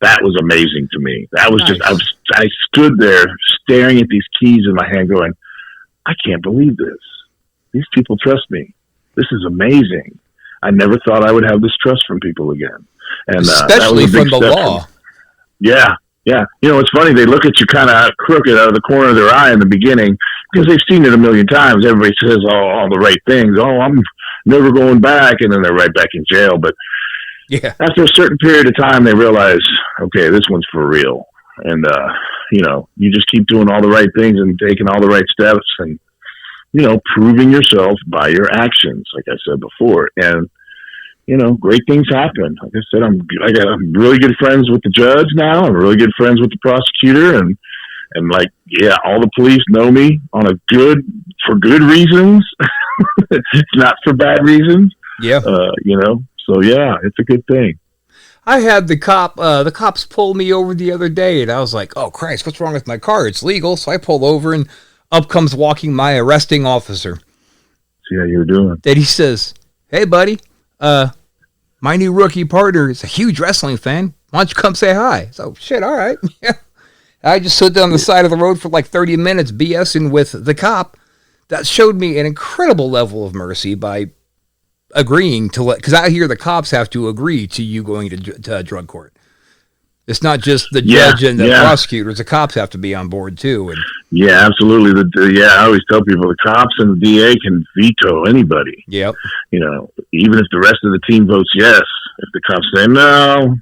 that was amazing to me. That was nice. I stood there staring at these keys in my hand going, I can't believe this. These people trust me. This is amazing. I never thought I would have this trust from people again. And especially that was a big from the step law. Yeah. You know, it's funny. They look at you kind of crooked out of the corner of their eye in the beginning because they've seen it a million times. Everybody says all the right things. Oh, I'm never going back. And then they're right back in jail. But yeah, after a certain period of time, they realize, okay, this one's for real. And, you know, you just keep doing all the right things and taking all the right steps and, you know, proving yourself by your actions, like I said before. And, you know, great things happen. Like I said, I'm really good friends with the judge now. I'm really good friends with the prosecutor, and like, yeah, all the police know me for good reasons. It's not for bad reasons. Yeah. You know, so yeah, it's a good thing. I had the cops pulled me over the other day, and I was like, oh, Christ, what's wrong with my car? It's legal. So I pulled over, and up comes walking my arresting officer. See how you're doing. Then he says, hey, buddy, my new rookie partner is a huge wrestling fan. Why don't you come say hi? So, shit, all right. Yeah. I just stood down the side of the road for like 30 minutes BSing with the cop. That showed me an incredible level of mercy by agreeing to let, because out here the cops have to agree to you going to drug court. It's not just the judge and the prosecutors. The cops have to be on board too. And yeah, absolutely. I always tell people the cops and the DA can veto anybody. Yep. You know, even if the rest of the team votes yes, if the cops say no,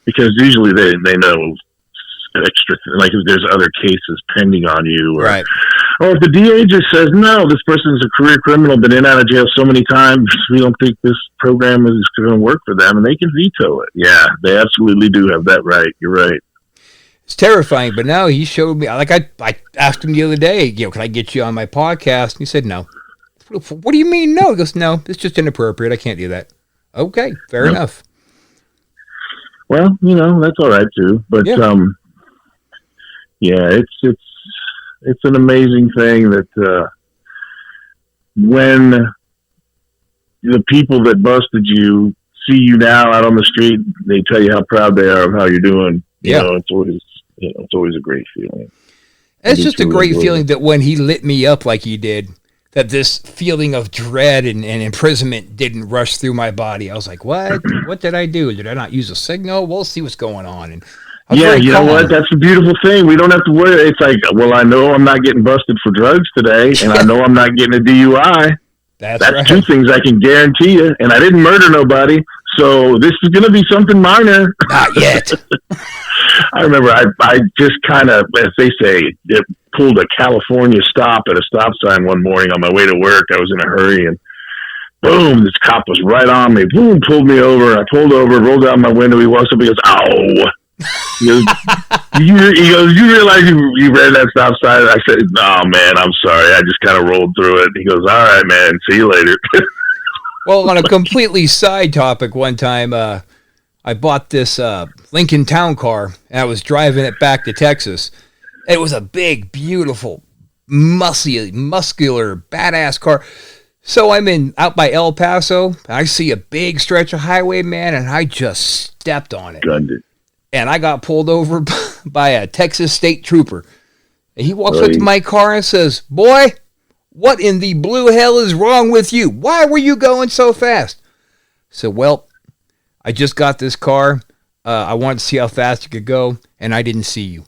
because usually they know extra, like if there's other cases pending on you, or, right. Or if the DA just says, no, this person's a career criminal, been in and out of jail so many times, we don't think this program is going to work for them, and they can veto it. Yeah, they absolutely do have that right. You're right. It's terrifying, but now he showed me, like I asked him the other day, you know, can I get you on my podcast? And he said, no. What do you mean, no? He goes, no, it's just inappropriate. I can't do that. Okay, fair enough. Well, you know, that's all right too. But, it's an amazing thing that when the people that busted you see you now out on the street, they tell you how proud they are of how you're doing. You know, it's always a great feeling. It's just a great feeling that when he lit me up like he did, that this feeling of dread and imprisonment didn't rush through my body. I was like, what? What did I do? Did I not use a signal? We'll see what's going on. And yeah, you know what? That's a beautiful thing. We don't have to worry. It's like, well, I know I'm not getting busted for drugs today, and I know I'm not getting a DUI. That's right. Two things I can guarantee you. And I didn't murder nobody, so this is going to be something minor. Not yet. I remember I just kind of, as they say, pulled a California stop at a stop sign one morning on my way to work. I was in a hurry, and boom, this cop was right on me. Boom, pulled me over. I pulled over, rolled down my window. He walks up, he goes, ow. He goes, you realize you ran that stop sign? I said, no, man, I'm sorry. I just kind of rolled through it. He goes, all right, man, see you later. Well, on a completely side topic, one time I bought this Lincoln Town car, and I was driving it back to Texas. It was a big, beautiful, muscular, badass car. So I'm out by El Paso, and I see a big stretch of highway, man, and I just stepped on it. Gunned it. And I got pulled over by a Texas state trooper. And he walks up to my car and says, boy, what in the blue hell is wrong with you? Why were you going so fast? So, well, I just got this car. I wanted to see how fast it could go, and I didn't see you.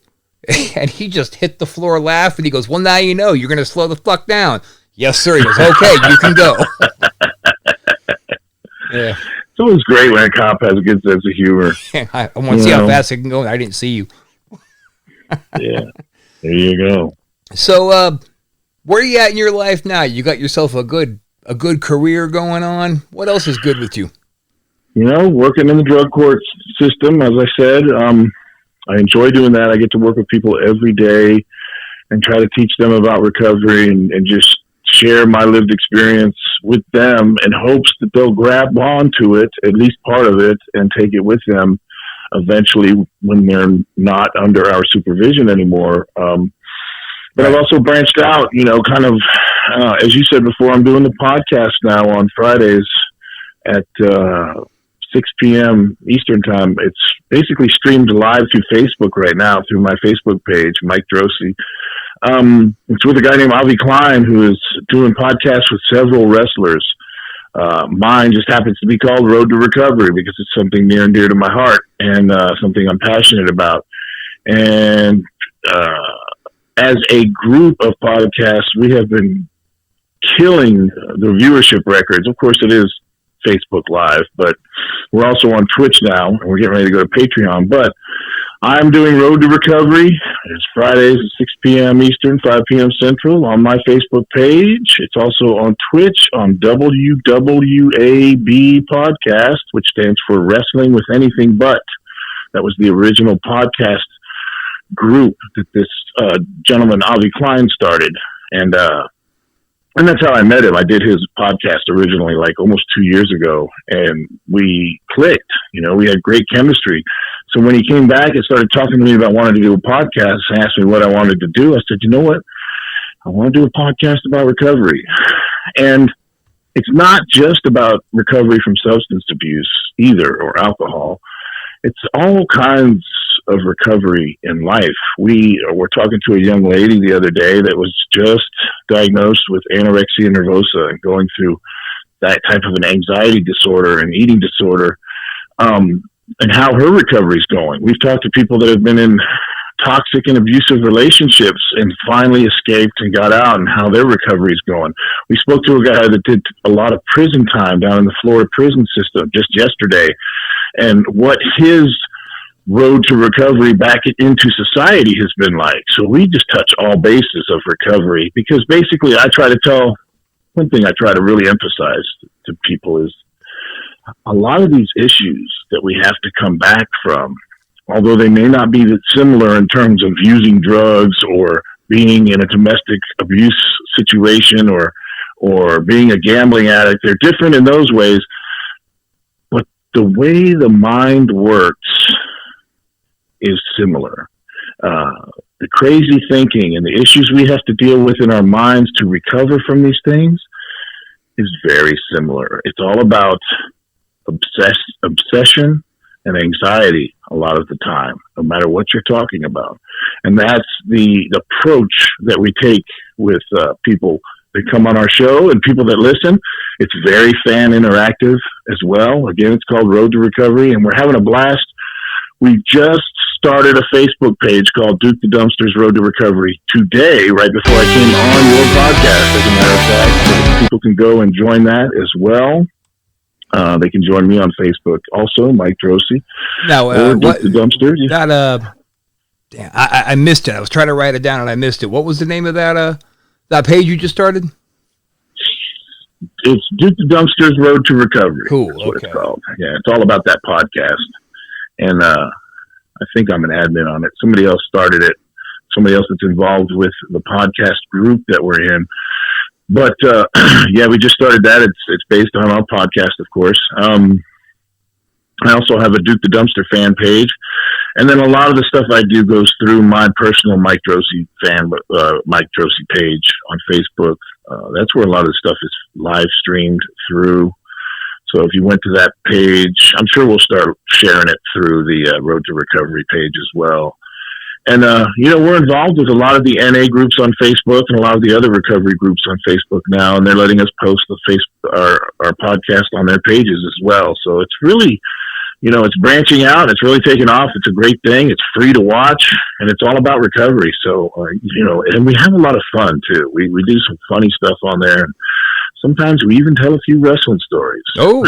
And he just hit the floor laughing. He goes, well, now you know. You're going to slow the fuck down. Yes, sir. He goes, okay, you can go. Yeah. It's always great when a cop has a good sense of humor. I want to see how fast I can go, and I didn't see you. Yeah, there you go. So, where are you at in your life now? You got yourself a good career going on. What else is good with you? You know, working in the drug court system, as I said, I enjoy doing that. I get to work with people every day and try to teach them about recovery and just share my lived experience with them in hopes that they'll grab onto it, at least part of it, and take it with them eventually when they're not under our supervision anymore. But I've also branched out, you know, kind of, as you said before, I'm doing the podcast now on Fridays at 6 p.m. Eastern time. It's basically streamed live through Facebook right now through my Facebook page, Mike Droese. It's with a guy named Avi Klein, who is doing podcasts with several wrestlers. Mine just happens to be called Road to Recovery because it's something near and dear to my heart and something I'm passionate about. And as a group of podcasts, we have been killing the viewership records. Of course, it is Facebook Live, but we're also on Twitch now, and we're getting ready to go to Patreon. But I'm doing Road to Recovery. It's Fridays at 6 p.m. Eastern, 5 p.m. Central on my Facebook page. It's also on Twitch on WWAB Podcast, which stands for Wrestling with Anything But. That was the original podcast group that this gentleman, Avi Klein, started. And that's how I met him. I did his podcast originally, like almost 2 years ago, and we clicked. We had great chemistry. So when he came back and started talking to me about wanting to do a podcast and asked me what I wanted to do, I said, you know what? I want to do a podcast about recovery. And it's not just about recovery from substance abuse either, or alcohol. It's all kinds of recovery in life. We were talking to a young lady the other day that was just diagnosed with anorexia nervosa and going through that type of an anxiety disorder and eating disorder, and how her recovery is going. We've talked to people that have been in toxic and abusive relationships and finally escaped and got out, and how their recovery is going. We spoke to a guy that did a lot of prison time down in the Florida prison system just yesterday, and what his road to recovery back into society has been like. So we just touch all bases of recovery, because basically one thing I try to really emphasize to people is a lot of these issues that we have to come back from, although they may not be that similar in terms of using drugs or being in a domestic abuse situation or being a gambling addict, they're different in those ways. But the way the mind works is similar. The crazy thinking and the issues we have to deal with in our minds to recover from these things is very similar. It's all about obsession and anxiety a lot of the time, no matter what you're talking about. And that's the approach that we take with people that come on our show and people that listen. It's very fan interactive as well. Again, it's called Road to Recovery, and we're having a blast. We just started a Facebook page called Duke the Dumpster's Road to Recovery today, right before I came on your podcast, as a matter of fact. So people can go and join that as well. They can join me on Facebook also, Mike Droese. Now, Duke the Dumpster. Damn, I missed it. I was trying to write it down and I missed it. What was the name of that page you just started? It's Duke the Dumpster's Road to Recovery. Cool. That's what it's called. Yeah, it's all about that podcast. And I think I'm an admin on it. Somebody else started it. Somebody else that's involved with the podcast group that we're in. But yeah, we just started that. It's based on our podcast, of course. I also have a Duke the Dumpster fan page, and then a lot of the stuff I do goes through my personal Mike Droese Mike Droese page on Facebook. That's where a lot of the stuff is live streamed through. So if you went to that page, I'm sure we'll start sharing it through the Road to Recovery page as well. And, we're involved with a lot of the NA groups on Facebook and a lot of the other recovery groups on Facebook now, and they're letting us post our podcast on their pages as well. So it's really, it's branching out. It's really taking off. It's a great thing. It's free to watch, and it's all about recovery. So, and we have a lot of fun, too. We do some funny stuff on there. And sometimes we even tell a few wrestling stories. Oh,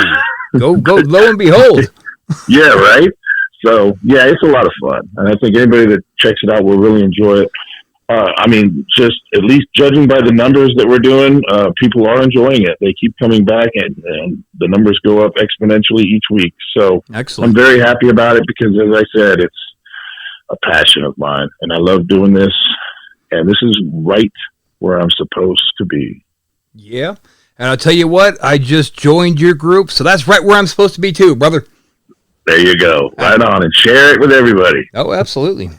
go lo and behold. Yeah, right? So, yeah, it's a lot of fun. And I think anybody that checks it out will really enjoy it. Just at least judging by the numbers that we're doing, people are enjoying it. They keep coming back, and the numbers go up exponentially each week. So excellent. I'm very happy about it because, as I said, it's a passion of mine. And I love doing this. And this is right where I'm supposed to be. Yeah. And I'll tell you what, I just joined your group, so that's right where I'm supposed to be too, brother. There you go. Right on, and share it with everybody. Oh, absolutely.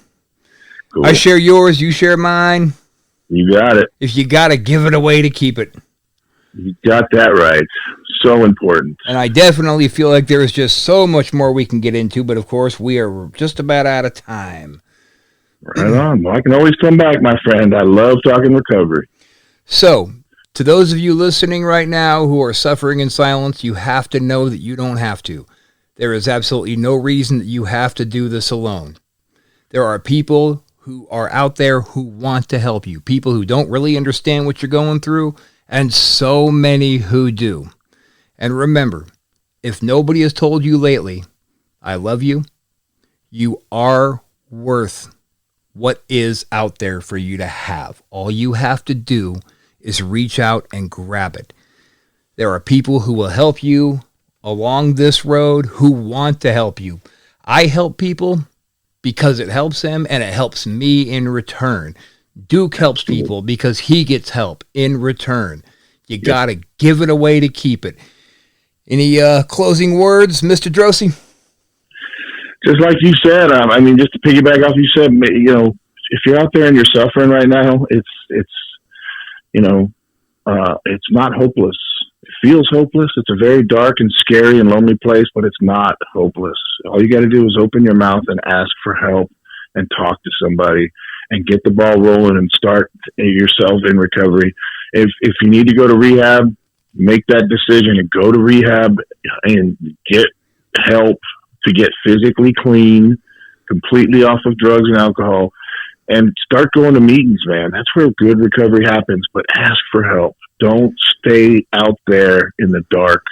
Cool. I share yours, you share mine. You got it. If you got to give it away to keep it. You got that right. So important. And I definitely feel like there's just so much more we can get into, but of course, we are just about out of time. Right on. Well, I can always come back, my friend. I love talking recovery. So, to those of you listening right now who are suffering in silence, you have to know that you don't have to. There is absolutely no reason that you have to do this alone. There are people who are out there who want to help you, people who don't really understand what you're going through, and so many who do. And remember, if nobody has told you lately, I love you, you are worth what is out there for you to have. All you have to do is reach out and grab it. There are people who will help you along this road who want to help you. I help people because it helps them and it helps me in return. Duke helps people because he gets help in return. You got to give it away to keep it. Any closing words, Mr. Droese? Just like you said, I mean, just to piggyback off you said, you know, if you're out there and you're suffering right now, it's not hopeless. It feels hopeless. It's a very dark and scary and lonely place, but it's not hopeless. All you got to do is open your mouth and ask for help and talk to somebody and get the ball rolling and start yourself in recovery. If you need to go to rehab, make that decision and go to rehab and get help to get physically clean, completely off of drugs and alcohol, and start going to meetings, man. That's where good recovery happens, but ask for help. Don't stay out there in the dark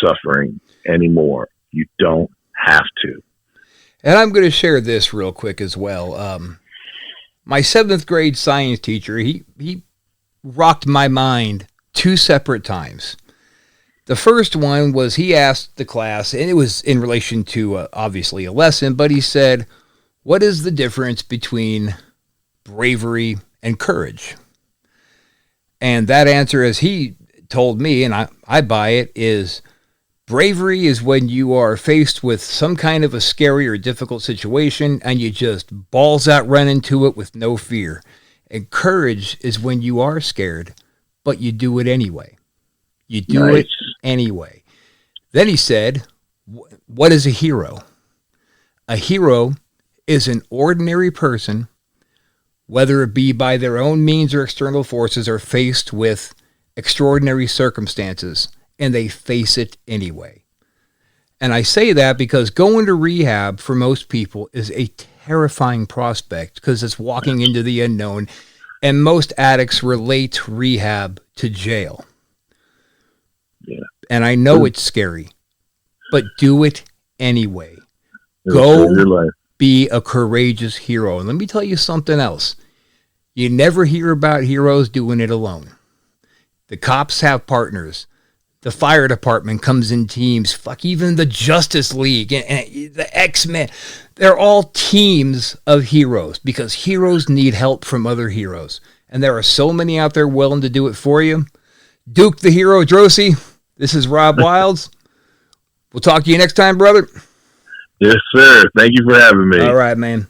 suffering anymore. You don't have to. And I'm going to share this real quick as well. My 7th grade science teacher, he rocked my mind 2 separate times. The first one was he asked the class, and it was in relation to obviously a lesson, but he said, what is the difference between bravery and courage? And that answer, as he told me, and I buy it, is bravery is when you are faced with some kind of a scary or difficult situation and you just balls out run into it with no fear. And courage is when you are scared, but you do it anyway. You do it anyway. Then he said, what is a hero? A hero is an ordinary person, whether it be by their own means or external forces, are faced with extraordinary circumstances, and they face it anyway. And I say that because going to rehab for most people is a terrifying prospect because it's walking into the unknown, and most addicts relate rehab to jail. Yeah. And I know it's scary, but do it anyway. Go be a courageous hero. And let me tell you something else. You never hear about heroes doing it alone. The cops have partners. The fire department comes in teams. Fuck, even the Justice League and the X-Men. They're all teams of heroes because heroes need help from other heroes. And there are so many out there willing to do it for you. Duke the Hero Droese, this is Rob Wilds. We'll talk to you next time, brother. Yes, sir. Thank you for having me. All right, man.